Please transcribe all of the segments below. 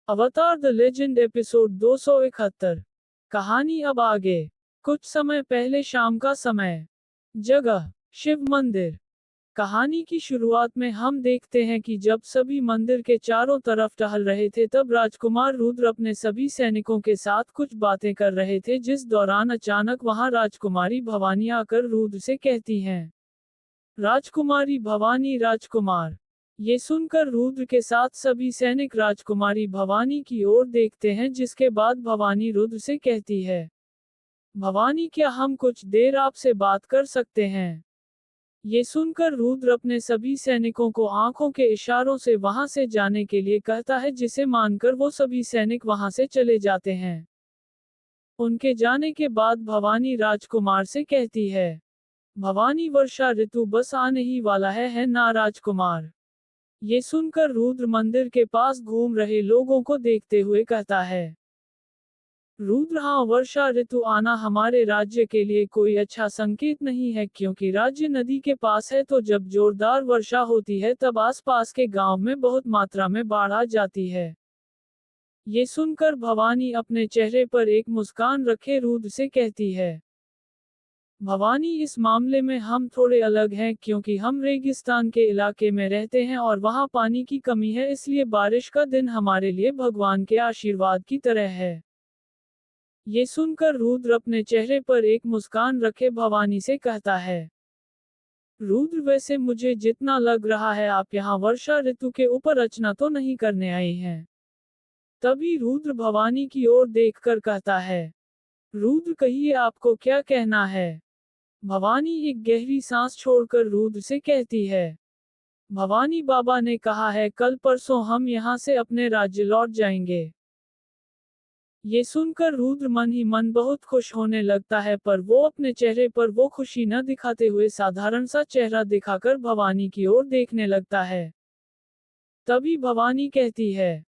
अवतार the legend episode 271। कहानी अब आगे। कुछ समय पहले शाम का समय। जगह शिव मंदिर। कहानी की शुरुआत में हम देखते हैं कि जब सभी मंदिर के चारों तरफ टहल रहे थे तब राजकुमार रुद्र अपने सभी सैनिकों के साथ कुछ बातें कर रहे थे, जिस दौरान अचानक वहां राजकुमारी भवानी आकर रुद्र से कहती हैं, राजकुमारी भवानी राजकुमार। ये सुनकर रुद्र के साथ सभी सैनिक राजकुमारी भवानी की ओर देखते हैं, जिसके बाद भवानी रुद्र से कहती है, भवानी क्या हम कुछ देर आपसे बात कर सकते हैं? ये सुनकर रुद्र अपने सभी सैनिकों को आंखों के इशारों से वहां से जाने के लिए कहता है, जिसे मानकर वो सभी सैनिक वहां से चले जाते हैं। उनके जाने के बाद भवानी राजकुमार से कहती है, भवानी वर्षा ऋतु बस आने ही वाला है ना राजकुमार? ये सुनकर रुद्र मंदिर के पास घूम रहे लोगों को देखते हुए कहता है, रुद्र हाँ, वर्षा ऋतु आना हमारे राज्य के लिए कोई अच्छा संकेत नहीं है, क्योंकि राज्य नदी के पास है, तो जब जोरदार वर्षा होती है तब आसपास के गांव में बहुत मात्रा में बाढ़ आ जाती है। ये सुनकर भवानी अपने चेहरे पर एक मुस्कान रखे रुद्र से कहती है, भवानी इस मामले में हम थोड़े अलग हैं, क्योंकि हम रेगिस्तान के इलाके में रहते हैं और वहाँ पानी की कमी है, इसलिए बारिश का दिन हमारे लिए भगवान के आशीर्वाद की तरह है। ये सुनकर रुद्र अपने चेहरे पर एक मुस्कान रखे भवानी से कहता है, रुद्र वैसे मुझे जितना लग रहा है आप यहाँ वर्षा ऋतु के ऊपर रचना तो नहीं करने आए हैं। तभी रुद्र भवानी की ओर देखकर कहता है, रुद्र कहिए आपको क्या कहना है? भवानी एक गहरी सांस छोड़कर रुद्र से कहती है, भवानी बाबा ने कहा है कल परसों हम यहाँ से अपने राज्य लौट जाएंगे। ये सुनकर रुद्र मन ही मन बहुत खुश होने लगता है, पर वो अपने चेहरे पर वो खुशी न दिखाते हुए साधारण सा चेहरा दिखाकर भवानी की ओर देखने लगता है। तभी भवानी कहती है,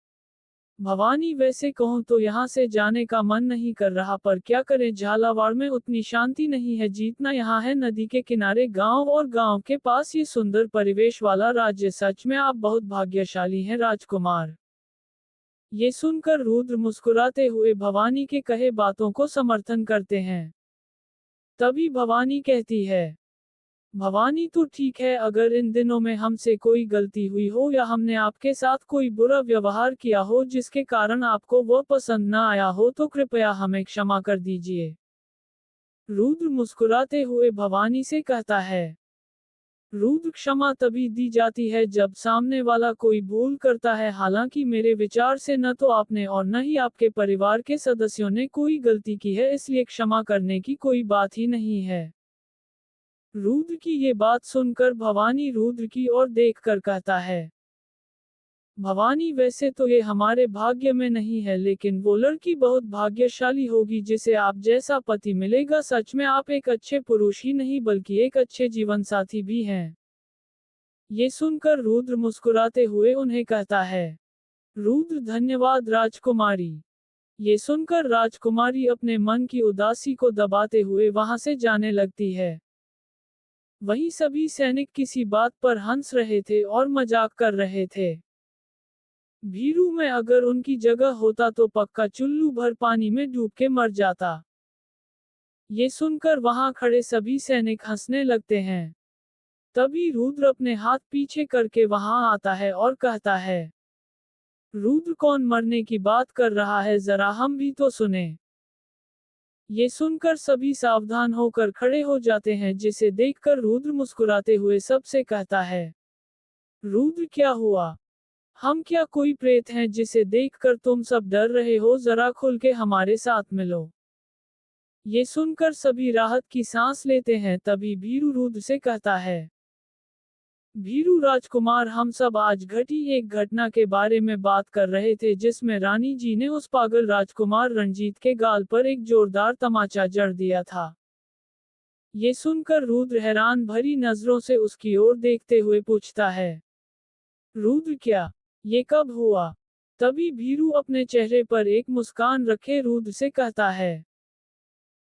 भवानी वैसे कहूँ तो यहाँ से जाने का मन नहीं कर रहा, पर क्या करें, झालावाड़ में उतनी शांति नहीं है जितना यहाँ है। नदी के किनारे गांव और गांव के पास ये सुंदर परिवेश वाला राज्य, सच में आप बहुत भाग्यशाली हैं राजकुमार। ये सुनकर रुद्र मुस्कुराते हुए भवानी के कहे बातों को समर्थन करते हैं। तभी भवानी कहती है, भवानी तो ठीक है, अगर इन दिनों में हमसे कोई गलती हुई हो या हमने आपके साथ कोई बुरा व्यवहार किया हो जिसके कारण आपको वह पसंद न आया हो, तो कृपया हमें क्षमा कर दीजिए। रुद्र मुस्कुराते हुए भवानी से कहता है, रुद्र क्षमा तभी दी जाती है जब सामने वाला कोई भूल करता है, हालांकि मेरे विचार से न तो आपने और न ही आपके परिवार के सदस्यों ने कोई गलती की है, इसलिए क्षमा करने की कोई बात ही नहीं है। रुद्र की ये बात सुनकर भवानी रुद्र की ओर देखकर कहता है, भवानी वैसे तो ये हमारे भाग्य में नहीं है, लेकिन वो लड़की बहुत भाग्यशाली होगी जिसे आप जैसा पति मिलेगा। सच में आप एक अच्छे पुरुष ही नहीं बल्कि एक अच्छे जीवन साथी भी हैं। ये सुनकर रुद्र मुस्कुराते हुए उन्हें कहता है, रुद्र धन्यवाद राजकुमारी। ये सुनकर राजकुमारी अपने मन की उदासी को दबाते हुए वहां से जाने लगती है। वहीं सभी सैनिक किसी बात पर हंस रहे थे और मजाक कर रहे थे। भीरू में अगर उनकी जगह होता तो पक्का चुल्लू भर पानी में डूब के मर जाता। ये सुनकर वहां खड़े सभी सैनिक हंसने लगते हैं। तभी रुद्र अपने हाथ पीछे करके वहां आता है और कहता है, रुद्र कौन मरने की बात कर रहा है, जरा हम भी तो सुने। ये सुनकर सभी सावधान होकर खड़े हो जाते हैं, जिसे देखकर रुद्र मुस्कुराते हुए सबसे कहता है, रुद्र क्या हुआ? हम क्या कोई प्रेत हैं जिसे देखकर तुम सब डर रहे हो? जरा खुल के हमारे साथ मिलो। ये सुनकर सभी राहत की सांस लेते हैं। तभी भीरू रुद्र से कहता है, भीरू राजकुमार, हम सब आज घटी एक घटना के बारे में बात कर रहे थे जिसमें रानी जी ने उस पागल राजकुमार रंजीत के गाल पर एक जोरदार तमाचा जड़ दिया था। ये सुनकर रुद्र हैरान भरी नजरों से उसकी ओर देखते हुए पूछता है, रुद्र क्या? ये कब हुआ? तभी भीरू अपने चेहरे पर एक मुस्कान रखे रुद्र से कहता है,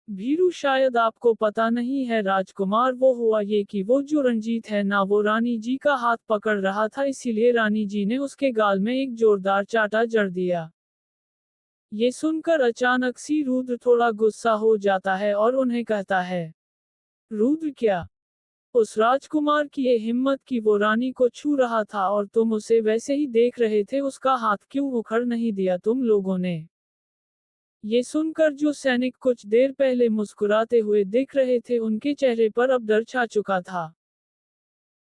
भीरू, शायद आपको पता नहीं है राजकुमार, वो हुआ ये कि वो जो रंजीत है ना, वो रानी जी का हाथ पकड़ रहा था, इसीलिए रानी जी ने उसके गाल में एक जोरदार चाटा जड़ दिया। ये सुनकर अचानक सी रुद्र थोड़ा गुस्सा हो जाता है और उन्हें कहता है, रुद्र, क्या उस राजकुमार की ये हिम्मत कि वो रानी को छू रहा था और तुम उसे वैसे ही देख रहे थे, उसका हाथ क्यों उखड़ नहीं दिया तुम लोगों ने? ये सुनकर जो सैनिक कुछ देर पहले मुस्कुराते हुए दिख रहे थे, उनके चेहरे पर अब डर छा चुका था।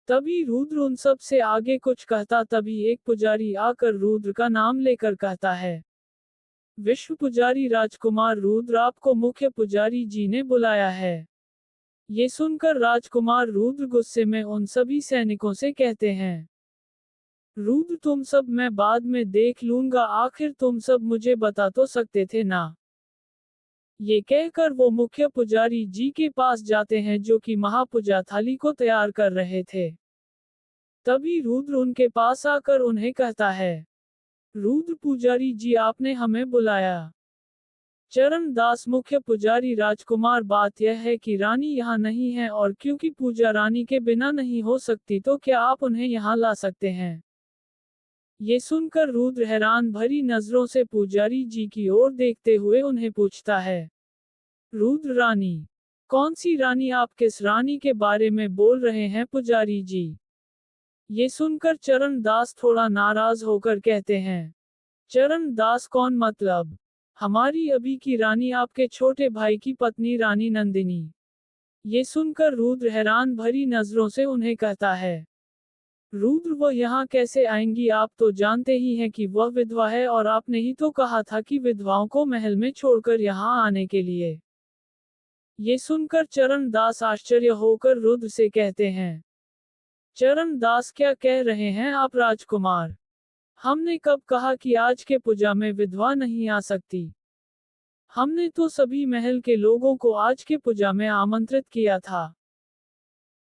तभी रुद्र उन सब से आगे कुछ कहता, तभी एक पुजारी आकर रुद्र का नाम लेकर कहता है, विश्व पुजारी राजकुमार रुद्र, आपको मुख्य पुजारी जी ने बुलाया है। ये सुनकर राजकुमार रुद्र गुस्से में उन सभी सैनिकों से कहते हैं, रुद्र, तुम सब मैं बाद में देख लूंगा, आखिर तुम सब मुझे बता तो सकते थे ना। ये कहकर वो मुख्य पुजारी जी के पास जाते हैं, जो कि महापूजा थाली को तैयार कर रहे थे। तभी रुद्र उनके पास आकर उन्हें कहता है, रुद्र पुजारी जी, आपने हमें बुलाया। चरण दास, मुख्य पुजारी राजकुमार, बात यह है कि रानी यहाँ नहीं है, और क्योंकि पूजा रानी के बिना नहीं हो सकती, तो क्या आप उन्हें यहाँ ला सकते हैं? ये सुनकर रुद्र हैरान भरी नजरों से पुजारी जी की ओर देखते हुए उन्हें पूछता है, रुद्र, रानी? कौन सी रानी? आप किस रानी के बारे में बोल रहे हैं पुजारी जी? ये सुनकर चरण दास थोड़ा नाराज होकर कहते हैं, चरण दास, कौन मतलब? हमारी अभी की रानी, आपके छोटे भाई की पत्नी रानी नंदिनी। ये सुनकर रुद्र हैरान भरी नजरों से उन्हें कहता है, रुद्र, वह यहाँ कैसे आएंगी? आप तो जानते ही हैं कि वह विधवा है, और आपने ही तो कहा था कि विधवाओं को महल में छोड़कर यहाँ आने के लिए। ये सुनकर चरण दास आश्चर्य होकर रुद्र से कहते हैं, चरण दास, क्या कह रहे हैं आप राजकुमार? हमने कब कहा कि आज के पूजा में विधवा नहीं आ सकती? हमने तो सभी महल के लोगों को आज के पूजा में आमंत्रित किया था।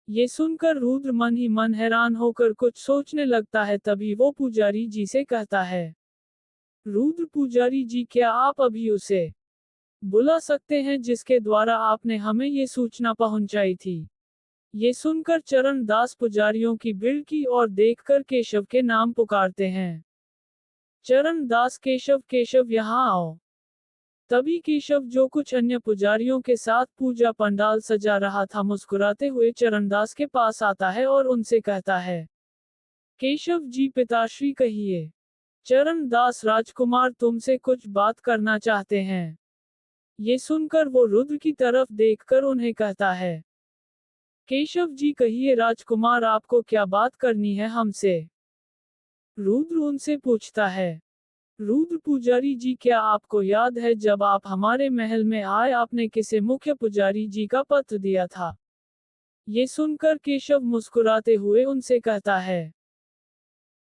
ये सुनकर रुद्र मन ही मन हैरान होकर कुछ सोचने लगता है, तभी वो पुजारी जी से कहता है, रुद्र पुजारी जी, क्या आप अभी उसे बुला सकते हैं जिसके द्वारा आपने हमें ये सूचना पहुंचाई थी? ये सुनकर चरण दास पुजारियों की भीड़ की ओर देखकर केशव के नाम पुकारते हैं, चरण दास, केशव, केशव, यहाँ आओ। तभी केशव, जो कुछ अन्य पुजारियों के साथ पूजा पंडाल सजा रहा था, मुस्कुराते हुए चरणदास के पास आता है और उनसे कहता है, केशव जी, पिताश्री कहिए। चरणदास, राजकुमार तुमसे कुछ बात करना चाहते हैं। ये सुनकर वो रुद्र की तरफ देखकर उन्हें कहता है, केशव जी कहिए राजकुमार, आपको क्या बात करनी है हमसे? रुद्र उनसे पूछता है, रुद्र पुजारी जी, क्या आपको याद है जब आप हमारे महल में आए, आपने किसे मुख्य पुजारी जी का पत्र दिया था? ये सुनकर केशव मुस्कुराते हुए उनसे कहता है,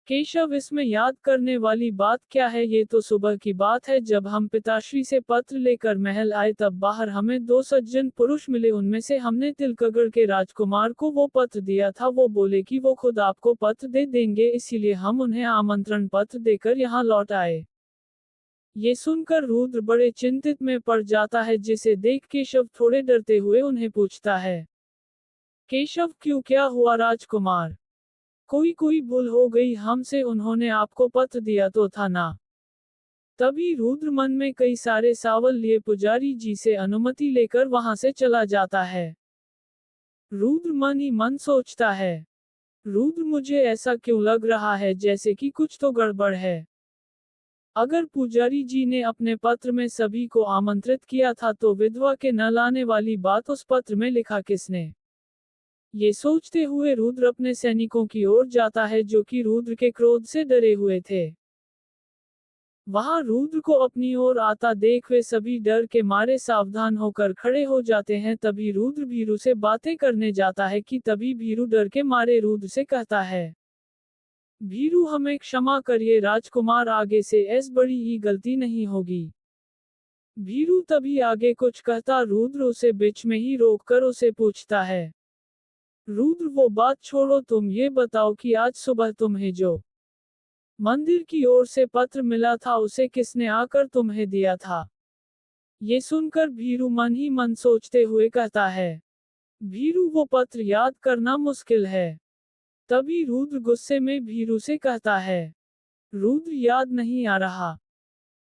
केशव, इसमें याद करने वाली बात क्या है? ये तो सुबह की बात है, जब हम पिताश्री से पत्र लेकर महल आए, तब बाहर हमें दो सज्जन पुरुष मिले, उनमें से हमने तिलकगढ़ के राजकुमार को वो पत्र दिया था। वो बोले कि वो खुद आपको पत्र दे देंगे, इसीलिए हम उन्हें आमंत्रण पत्र देकर यहाँ लौट आए। ये सुनकर रुद्र बड़े चिंतित में पड़ जाता है, जिसे देख केशव थोड़े डरते हुए उन्हें पूछता है, केशव, क्यों, क्या हुआ राजकुमार? कोई भूल हो गई हमसे, उन्होंने आपको पत्र दिया तो था ना? तभी रुद्र मन में कई सारे सवाल लिए पुजारी जी से अनुमति लेकर वहां से चला जाता है। रुद्र मन ही मन सोचता है, रुद्र, मुझे ऐसा क्यों लग रहा है जैसे कि कुछ तो गड़बड़ है। अगर पुजारी जी ने अपने पत्र में सभी को आमंत्रित किया था, तो विधवा के न लाने वाली बात उस पत्र में लिखा किसने? ये सोचते हुए रुद्र अपने सैनिकों की ओर जाता है, जो कि रुद्र के क्रोध से डरे हुए थे। वहां रुद्र को अपनी ओर आता देख वे सभी डर के मारे सावधान होकर खड़े हो जाते हैं। तभी रुद्र भीरू से बातें करने जाता है कि तभी भीरू डर के मारे रुद्र से कहता है, भीरू, हमें क्षमा करिए राजकुमार, आगे से ऐसी बड़ी ही गलती नहीं होगी। भीरू तभी आगे कुछ कहता, रुद्र उसे बीच में ही रोककर उसे पूछता है, रुद्र, वो बात छोड़ो, तुम ये बताओ कि आज सुबह तुम्हें जो मंदिर की ओर से पत्र मिला था, उसे किसने आकर तुम्हें दिया था? ये सुनकर भीरू मन ही मन सोचते हुए कहता है, भीरू वो पत्र याद करना मुश्किल है। तभी रुद्र गुस्से में भीरू से कहता है, रुद्र याद नहीं आ रहा।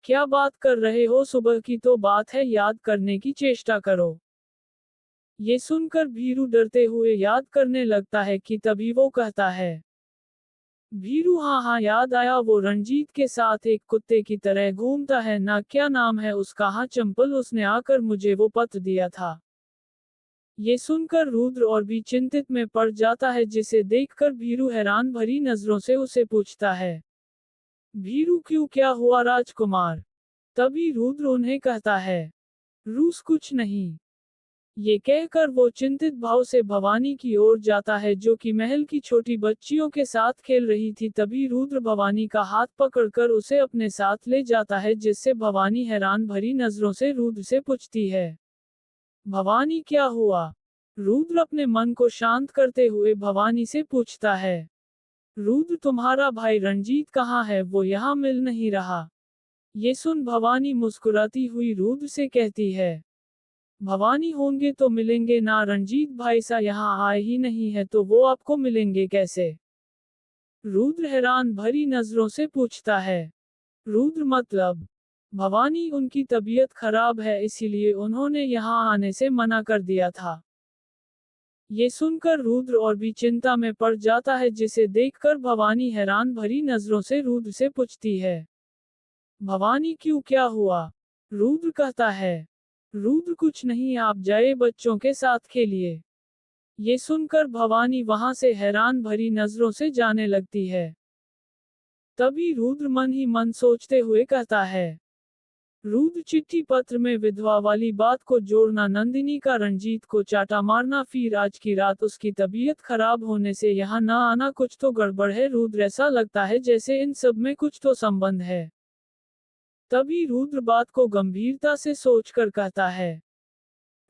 क्या बात कर रहे हो, सुबह की तो बात है, याद करने की चेष्टा करो। ये सुनकर भीरू डरते हुए याद करने लगता है कि तभी वो कहता है, भीरू हाँ हाँ याद आया, वो रंजीत के साथ एक कुत्ते की तरह घूमता है ना, क्या नाम है उसका, हाँ चंपल, उसने आकर मुझे वो पत्र दिया था। ये सुनकर रुद्र और भी चिंतित में पड़ जाता है, जिसे देखकर भीरू हैरान भरी नजरों से उसे पूछता है, भीरू क्यों, क्या हुआ राजकुमार। तभी रुद्र उन्हें कहता है, रूस कुछ नहीं। ये कहकर वो चिंतित भाव से भवानी की ओर जाता है, जो कि महल की छोटी बच्चियों के साथ खेल रही थी। तभी रुद्र भवानी का हाथ पकड़कर उसे अपने साथ ले जाता है, जिससे भवानी हैरान भरी नजरों से रुद्र से पूछती है, भवानी क्या हुआ। रुद्र अपने मन को शांत करते हुए भवानी से पूछता है, रुद्र तुम्हारा भाई रंजीत कहाँ है, वो यहाँ मिल नहीं रहा। ये सुन भवानी मुस्कुराती हुई रुद्र से कहती है, भवानी होंगे तो मिलेंगे ना, रंजीत भाई सा यहाँ आए ही नहीं है तो वो आपको मिलेंगे कैसे। रुद्र हैरान भरी नजरों से पूछता है, रुद्र मतलब। भवानी उनकी तबीयत खराब है, इसीलिए उन्होंने यहाँ आने से मना कर दिया था। ये सुनकर रुद्र और भी चिंता में पड़ जाता है, जिसे देखकर भवानी हैरान भरी नजरों से रुद्र से पूछती है, भवानी क्यों, क्या हुआ। रुद्र कहता है, रुद्र कुछ नहीं, आप जाए बच्चों के साथ खेलिए। ये सुनकर भवानी वहां से हैरान भरी नजरों से जाने लगती है। तभी रुद्र मन ही मन सोचते हुए कहता है, रुद्र चिट्ठी पत्र में विधवा वाली बात को जोड़ना, नंदिनी का रंजीत को चाटा मारना, फिर आज की रात उसकी तबीयत खराब होने से यहाँ न आना, कुछ तो गड़बड़ है रुद्र, ऐसा लगता है जैसे इन सब में कुछ तो संबंध है। तभी रुद्र बात को गंभीरता से सोचकर कहता है,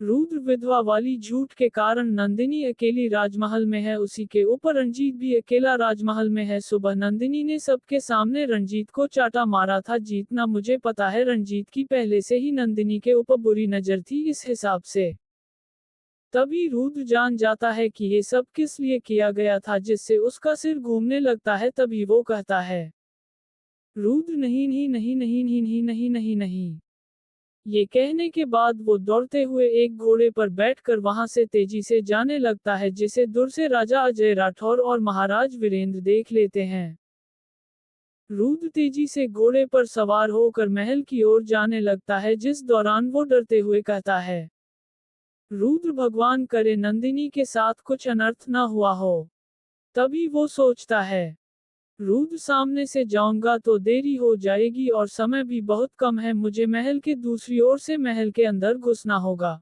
रुद्र विधवा वाली झूठ के कारण नंदिनी अकेली राजमहल में है, उसी के ऊपर रंजीत भी अकेला राजमहल में है। सुबह नंदिनी ने सबके सामने रंजीत को चाटा मारा था, जीतना मुझे पता है, रंजीत की पहले से ही नंदिनी के ऊपर बुरी नजर थी, इस हिसाब से। तभी रुद्र जान जाता है कि ये सब किस लिए किया गया था, जिससे उसका सिर घूमने लगता है। तभी वो कहता है, रुद्र नहीं नहीं नहीं नहीं नहीं नहीं नहीं नहीं नहीं। ये कहने के बाद वो दौड़ते हुए एक घोड़े पर बैठकर वहां से तेजी से जाने लगता है, जिसे दूर से राजा अजय राठौर और महाराज वीरेंद्र देख लेते हैं। रुद्र तेजी से घोड़े पर सवार होकर महल की ओर जाने लगता है, जिस दौरान वो डरते हुए कहता है, रुद्र भगवान करे नंदिनी के साथ कुछ अनर्थ न हुआ हो। तभी वो सोचता है, रुद्र सामने से जाऊंगा तो देरी हो जाएगी और समय भी बहुत कम है, मुझे महल के दूसरी ओर से महल के अंदर घुसना होगा।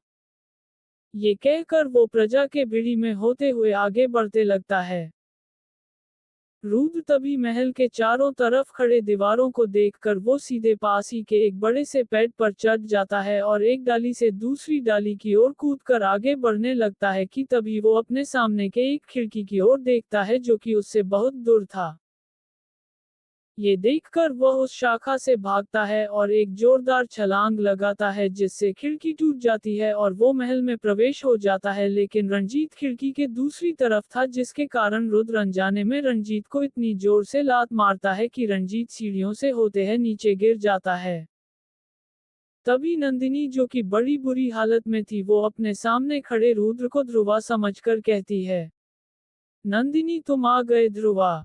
ये कहकर वो प्रजा के भीड़ में होते हुए आगे बढ़ते लगता है। रुद्र तभी महल के चारों तरफ खड़े दीवारों को देखकर वो सीधे पास ही के एक बड़े से पेड़ पर चढ़ जाता है और एक डाली से दूसरी डाली की ओर कूदकर आगे बढ़ने लगता है कि तभी वो अपने सामने के एक खिड़की की ओर देखता है, जो कि उससे बहुत दूर था। ये देखकर वह उस शाखा से भागता है और एक जोरदार छलांग लगाता है, जिससे खिड़की टूट जाती है और वो महल में प्रवेश हो जाता है। लेकिन रंजीत खिड़की के दूसरी तरफ था, जिसके कारण रुद्र अनजाने में रंजीत को इतनी जोर से लात मारता है कि रंजीत सीढ़ियों से होते हुए नीचे गिर जाता है। तभी नंदिनी, जो कि बड़ी बुरी हालत में थी, वो अपने सामने खड़े रुद्र को ध्रुवा समझकर कहती है, नंदिनी तुम आ गए ध्रुवा।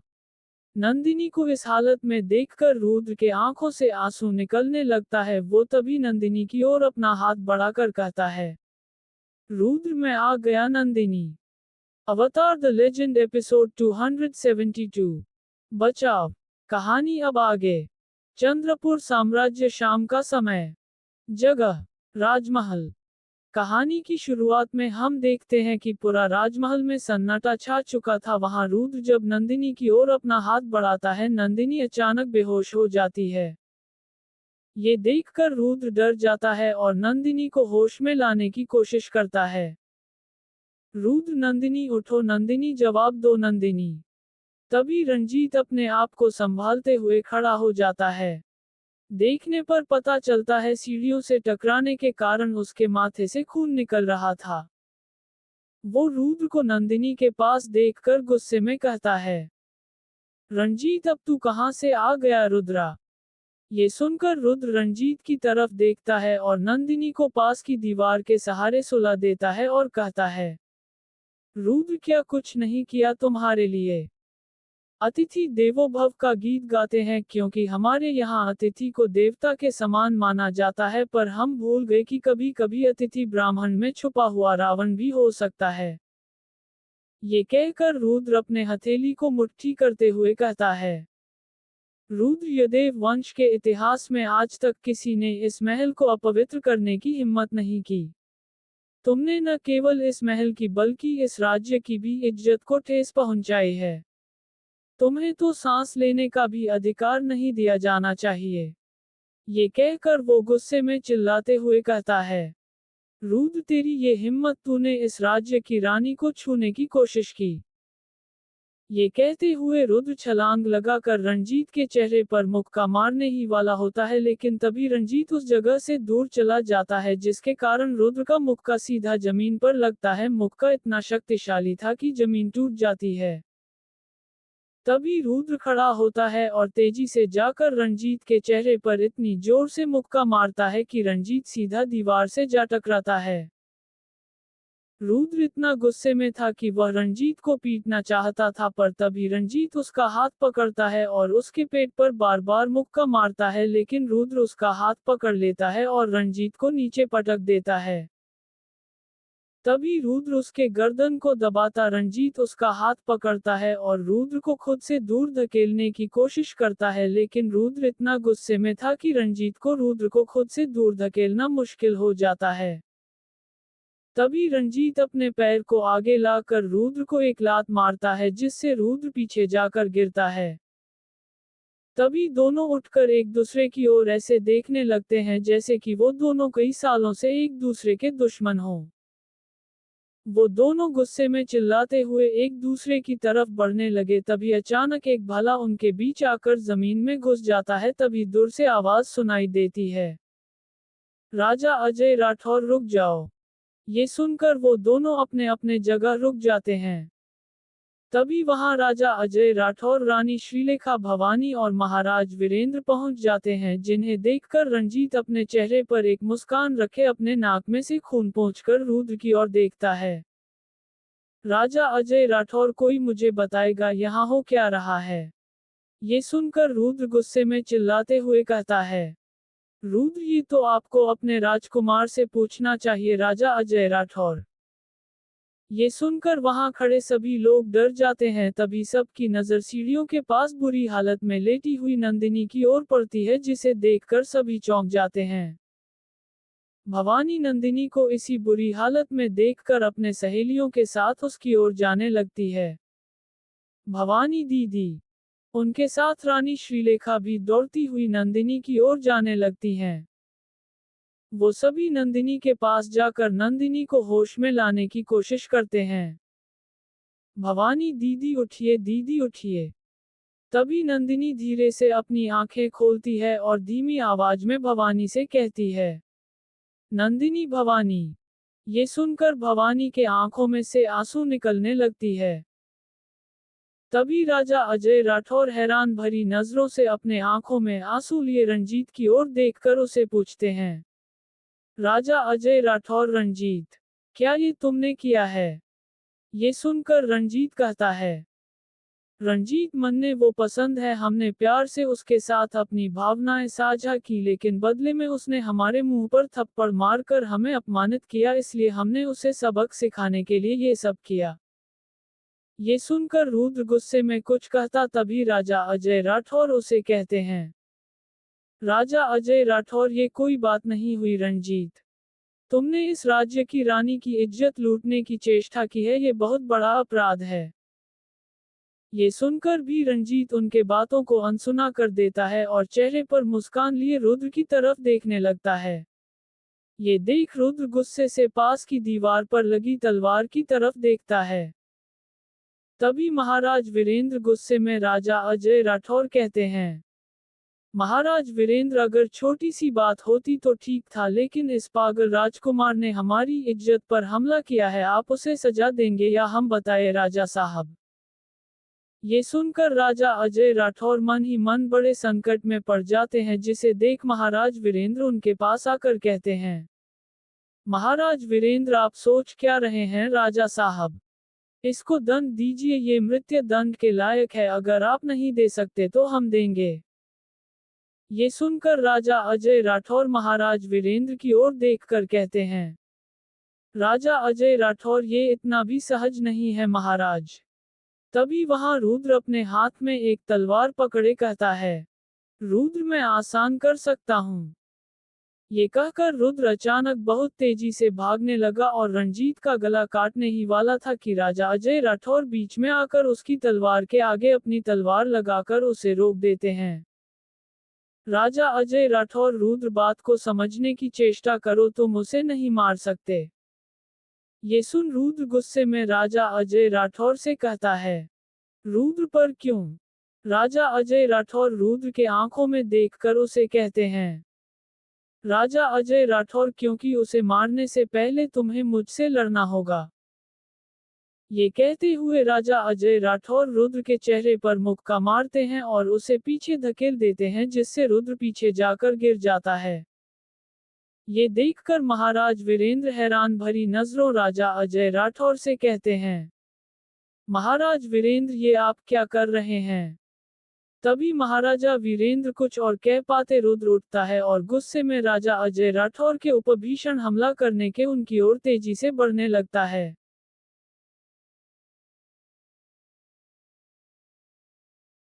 नंदिनी को इस हालत में देखकर रुद्र के आंखों से आंसू निकलने लगता है। वो तभी नंदिनी की ओर अपना हाथ बढ़ाकर कहता है, रुद्र मैं आ गया नंदिनी। अवतार द लेजेंड एपिसोड 272 बचाव। कहानी अब आगे। चंद्रपुर साम्राज्य, शाम का समय, जगह राजमहल। कहानी की शुरुआत में हम देखते हैं कि पूरा राजमहल में सन्नाटा छा चुका था। वहां रुद्र जब नंदिनी की ओर अपना हाथ बढ़ाता है, नंदिनी अचानक बेहोश हो जाती है। ये देखकर रुद्र डर जाता है और नंदिनी को होश में लाने की कोशिश करता है। रुद्र, नंदिनी उठो, नंदिनी जवाब दो नंदिनी। तभी रंजीत अपने आप को संभालते हुए खड़ा हो जाता है। देखने पर पता चलता है सीढ़ियों से टकराने के कारण उसके माथे से खून निकल रहा था। वो रुद्र को नंदिनी के पास देखकर गुस्से में कहता है, रंजीत अब तू कहां से आ गया रुद्रा। ये सुनकर रुद्र रंजीत की तरफ देखता है और नंदिनी को पास की दीवार के सहारे सुला देता है और कहता है, रुद्र क्या कुछ नहीं किया तुम्हारे लिए। अतिथि देवो भव का गीत गाते हैं क्योंकि हमारे यहाँ अतिथि को देवता के समान माना जाता है, पर हम भूल गए कि कभी कभी अतिथि ब्राह्मण में छुपा हुआ रावण भी हो सकता है। ये कहकर रुद्र अपने हथेली को मुट्ठी करते हुए कहता है, रुद्र यदेव वंश के इतिहास में आज तक किसी ने इस महल को अपवित्र करने की हिम्मत नहीं की। तुमने न केवल इस महल की बल्कि इस राज्य की भी इज्जत को ठेस पहुंचाई है। तुम्हें तो सांस लेने का भी अधिकार नहीं दिया जाना चाहिए। ये कहकर वो गुस्से में चिल्लाते हुए कहता है, रुद्र तेरी ये हिम्मत, तूने इस राज्य की रानी को छूने की कोशिश की। ये कहते हुए रुद्र छलांग लगाकर रंजीत के चेहरे पर मुक्का मारने ही वाला होता है, लेकिन तभी रंजीत उस जगह से दूर चला जाता है जिसके कारण रुद्र का मुक्का सीधा जमीन पर लगता है। मुक्का इतना शक्तिशाली था कि जमीन टूट जाती है। तभी रुद्र खड़ा होता है और तेजी से जाकर रंजीत के चेहरे पर इतनी जोर से मुक्का मारता है कि रंजीत सीधा दीवार से जा टकराता है। रुद्र इतना गुस्से में था कि वह रंजीत को पीटना चाहता था, पर तभी रंजीत उसका हाथ पकड़ता है और उसके पेट पर बार बार मुक्का मारता है, लेकिन रुद्र उसका हाथ पकड़ लेता है और रंजीत को नीचे पटक देता है। तभी रुद्र उसके गर्दन को दबाता रंजीत उसका हाथ पकड़ता है और रुद्र को खुद से दूर धकेलने की कोशिश करता है, लेकिन रुद्र इतना गुस्से में था कि रंजीत को रुद्र को खुद से दूर धकेलना मुश्किल हो जाता है। तभी रंजीत अपने पैर को आगे लाकर रुद्र को एक लात मारता है जिससे रुद्र पीछे जाकर गिरता है। तभी दोनों उठकर एक दूसरे की ओर ऐसे देखने लगते हैं जैसे कि वो दोनों कई सालों से एक दूसरे के दुश्मन हों। वो दोनों गुस्से में चिल्लाते हुए एक दूसरे की तरफ बढ़ने लगे, तभी अचानक एक भाला उनके बीच आकर जमीन में घुस जाता है। तभी दूर से आवाज सुनाई देती है, राजा अजय राठौर रुक जाओ। ये सुनकर वो दोनों अपने अपने जगह रुक जाते हैं। तभी वहां राजा अजय राठौर, रानी श्रीलेखा भवानी और महाराज वीरेंद्र पहुंच जाते हैं, जिन्हें देखकर रंजीत अपने चेहरे पर एक मुस्कान रखे अपने नाक में से खून पोंछकर रुद्र की ओर देखता है। राजा अजय राठौर, कोई मुझे बताएगा यहाँ हो क्या रहा है। ये सुनकर रुद्र गुस्से में चिल्लाते हुए कहता है, रुद्र ये तो आपको अपने राजकुमार से पूछना चाहिए राजा अजय राठौर। ये सुनकर वहां खड़े सभी लोग डर जाते हैं। तभी सबकी नजर सीढ़ियों के पास बुरी हालत में लेटी हुई नंदिनी की ओर पड़ती है, जिसे देखकर सभी चौंक जाते हैं। भवानी नंदिनी को इसी बुरी हालत में देखकर अपने सहेलियों के साथ उसकी ओर जाने लगती है। भवानी दीदी, उनके साथ रानी श्रीलेखा भी दौड़ती हुई नंदिनी की ओर जाने लगती हैं। वो सभी नंदिनी के पास जाकर नंदिनी को होश में लाने की कोशिश करते हैं। भवानी दीदी उठिए, दीदी उठिए। तभी नंदिनी धीरे से अपनी आंखें खोलती है और धीमी आवाज में भवानी से कहती है, नंदिनी भवानी। ये सुनकर भवानी के आंखों में से आंसू निकलने लगती है। तभी राजा अजय राठौर हैरान भरी नजरों से अपने आंखों में आंसू लिए रंजीत की ओर देखकर उसे पूछते हैं, राजा अजय राठौर, रंजीत, क्या ये तुमने किया है। ये सुनकर रंजीत कहता है, रंजीत मन्ने वो पसंद है, हमने प्यार से उसके साथ अपनी भावनाएं साझा की, लेकिन बदले में उसने हमारे मुंह पर थप्पड़ मारकर हमें अपमानित किया, इसलिए हमने उसे सबक सिखाने के लिए ये सब किया। ये सुनकर रुद्र गुस्से में कुछ कहता, तभी राजा अजय राठौर उसे कहते हैं, राजा अजय राठौर, ये कोई बात नहीं हुई रंजीत। तुमने इस राज्य की रानी की इज्जत लूटने की चेष्टा की है, ये बहुत बड़ा अपराध है। ये सुनकर भी रंजीत उनके बातों को अनसुना कर देता है और चेहरे पर मुस्कान लिए रुद्र की तरफ देखने लगता है। ये देख रुद्र गुस्से से पास की दीवार पर लगी तलवार की तरफ देखता है। तभी महाराज वीरेंद्र गुस्से में राजा अजय राठौर कहते हैं, महाराज वीरेंद्र, अगर छोटी सी बात होती तो ठीक था, लेकिन इस पागल राजकुमार ने हमारी इज्जत पर हमला किया है। आप उसे सजा देंगे या हम बताए राजा साहब? ये सुनकर राजा अजय राठौर मन ही मन बड़े संकट में पड़ जाते हैं, जिसे देख महाराज वीरेंद्र उनके पास आकर कहते हैं, महाराज वीरेंद्र, आप सोच क्या रहे हैं राजा साहब? इसको दंड दीजिए, ये मृत्यु दंड के लायक है। अगर आप नहीं दे सकते तो हम देंगे। ये सुनकर राजा अजय राठौर महाराज वीरेंद्र की ओर देखकर कहते हैं, राजा अजय राठौर, ये इतना भी सहज नहीं है महाराज। तभी वहां रुद्र अपने हाथ में एक तलवार पकड़े कहता है, रुद्र, मैं आसान कर सकता हूं। ये कहकर रुद्र अचानक बहुत तेजी से भागने लगा और रणजीत का गला काटने ही वाला था कि राजा अजय राठौर बीच में आकर उसकी तलवार के आगे अपनी तलवार लगाकर उसे रोक देते हैं। राजा अजय राठौर, रुद्र, बात को समझने की चेष्टा करो, तुम उसे नहीं मार सकते। ये सुन रुद्र गुस्से में राजा अजय राठौर से कहता है, रुद्र, पर क्यों? राजा अजय राठौर रुद्र के आंखों में देखकर उसे कहते हैं, राजा अजय राठौर, क्योंकि उसे मारने से पहले तुम्हें मुझसे लड़ना होगा। ये कहते हुए राजा अजय राठौर रुद्र के चेहरे पर मुक्का मारते हैं और उसे पीछे धकेल देते हैं, जिससे रुद्र पीछे जाकर गिर जाता है। ये देखकर महाराज वीरेंद्र हैरान भरी नजरों राजा अजय राठौर से कहते हैं, महाराज वीरेंद्र, ये आप क्या कर रहे हैं? तभी महाराजा वीरेंद्र कुछ और कह पाते रुद्र उठता है और गुस्से में राजा अजय राठौर के ऊपर भीषण हमला करने के उनकी ओर तेजी से बढ़ने लगता है।